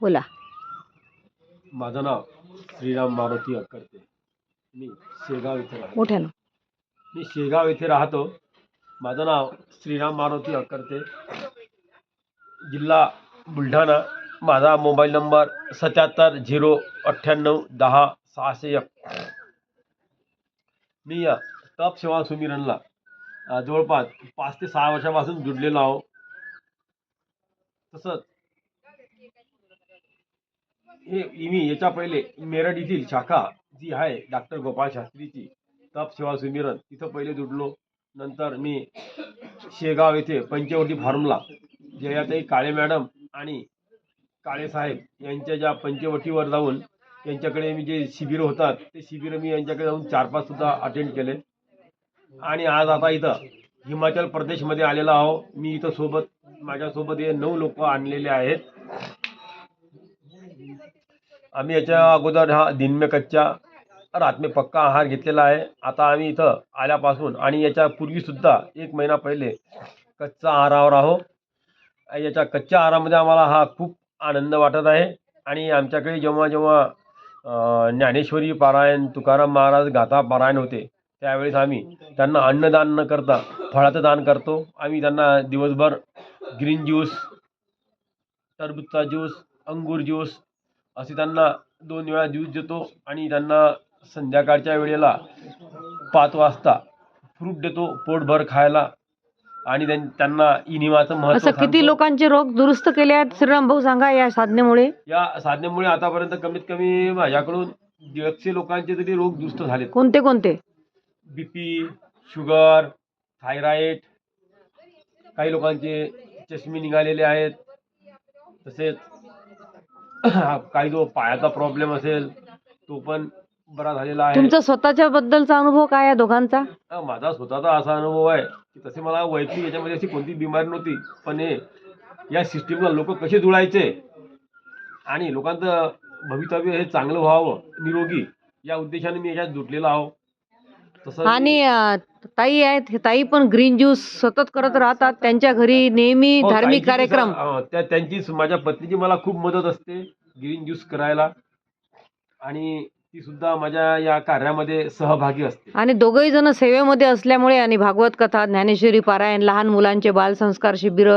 बोला. माझं नाव श्रीराम मारुती अक्करते. मी शेगाव इथे राहतो. मोठ्यानं. मी शेगाव इथे राहतो. माझं नाव श्रीराम मारुती अक्करते. जिल्हा बुलढाणा. माझा मोबाईल नंबर 77 098 10 601. मी या तप सेवा सुमिरनला जवळपास 5 ते 6 वर्षापासून जुडलेलो आहो. तसंच मी याच्या पहिले मेरठ येथील शाखा जी आहे डॉक्टर गोपाळ शास्त्रीची तप सेवा सुमिरन तिथं पहिले जुडलो. नंतर मी शेगाव येथे पंचवटी फार्मला जयाताई काळे मॅडम आणि काळे साहेब यांच्या ज्या पंचवटीवर जाऊन यांच्याकडे मी जे शिबिर होतात ते शिबिर मी यांच्याकडे जाऊन 4-5 सुद्धा अटेंड केले. आणि आज आता इथं हिमाचल प्रदेशमध्ये आलेलो आहो. मी इथं माझ्यासोबत हे 9 लोक आणलेले आहेत. आम्ही याच्या अगोदर हा दिन में कच्चा रात में पक्का आहार घेतलेला आहे. आता आम्ही इथं आल्यापासून आणि याच्या पूर्वी सुद्धा 1 महिना पहिले कच्चा आहारावर आहो. याच्या कच्च्या आहारामध्ये आम्हाला हा खूप आनंद वाटत आहे. आणि आमच्याकडे जेव्हा ज्ञानेश्वरी पारायण, तुकाराम महाराज गाथा पारायण होते त्यावेळेस आम्ही त्यांना अन्नदान न करता फळाचं दान करतो. आम्ही त्यांना दिवसभर ग्रीन ज्यूस, टरबूजचा ज्यूस, अंगूर ज्यूस असे त्यांना 2 वेळा ज्यूस देतो. आणि त्यांना संध्याकाळच्या वेळेला 5 वाजता फ्रूट देतो पोटभर खायला. आणि त्यांना इनिमाचं महत्त्व असं किती सांगतो. लोकांचे रोग दुरुस्त केले आहेत श्रीराम भाऊ, सांगा या साधनेमुळे. या साधनेमुळे आतापर्यंत कमीत कमी माझ्याकडून 150 लोकांचे तरी रोग दुरुस्त झाले. कोणते कोणते? बीपी, शुगर, थायरॉइड, काही लोकांचे चष्मे निघालेले आहेत. तसेच काही जो पायाचा प्रॉब्लेम असेल तो पण बरा झालेला आहे. तुमचा स्वतःच्या बद्दलचा अनुभव काय आहे दोघांचा? माझा स्वतःचा असा अनुभव आहे की तसे मला वैयक्तिक याच्यामध्ये अशी कोणती बिमारी नव्हती, पण या सिस्टीमला लोक कसे जुळायचे आणि लोकांचं भवितव्य हे चांगलं व्हावं, निरोगी, या उद्देशाने मी याच्यात जुटलेला आहो. तसं आणि ताई आहेत, ताई पण ग्रीन ज्यूस सतत करत राहतात. त्यांच्या घरी नेहमी धार्मिक कार्यक्रम. त्यांची माझ्या पत्नीची मला खूप मदत असते ग्रीन ज्यूस करायला. आणि ती सुद्धा माझ्या या कार्यामध्ये सहभागी असते. आणि दोघंही जण सेवेमध्ये असल्यामुळे आणि भागवत कथा, ज्ञानेश्वरी पारायण, लहान मुलांचे बालसंस्कार शिबिर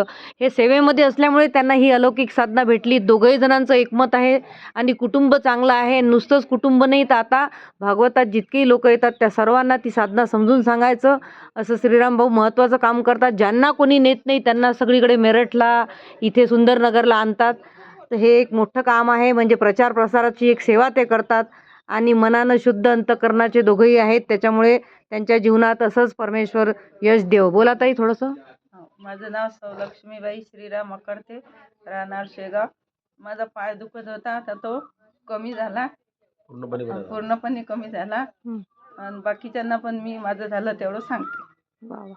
हे सेवेमध्ये असल्यामुळे त्यांना ही अलौकिक साधना भेटली. दोघंही जणांचं एकमत आहे आणि कुटुंब चांगलं आहे. नुसतंच कुटुंब नाही तर आता भागवतात जितकेही लोक येतात त्या सर्वांना ती साधना समजून सांगायचं असं श्रीराम भाऊ महत्त्वाचं काम करतात. ज्यांना कोणी नेत नाही त्यांना सगळीकडे मेरठला, इथे सुंदरनगरला आणतात. तर हे एक मोठं काम आहे. म्हणजे प्रचार प्रसाराची एक सेवा ते करतात. आणि मनानं शुद्ध अंतकरणाचे दोघंही आहेत. त्याच्यामुळे त्यांच्या जीवनात असंच परमेश्वर यश देव. बोला ताई थोडंसं. माझं नाव सौलक्ष्मीबाई श्रीराम अक्करते, राहणार शेगाव. माझा पाय दुखत होता आता तो कमी झाला, पूर्णपणे कमी झाला. आणि बाकीच्यांना पण मी माझं झालं तेवढं सांगते. वा वा.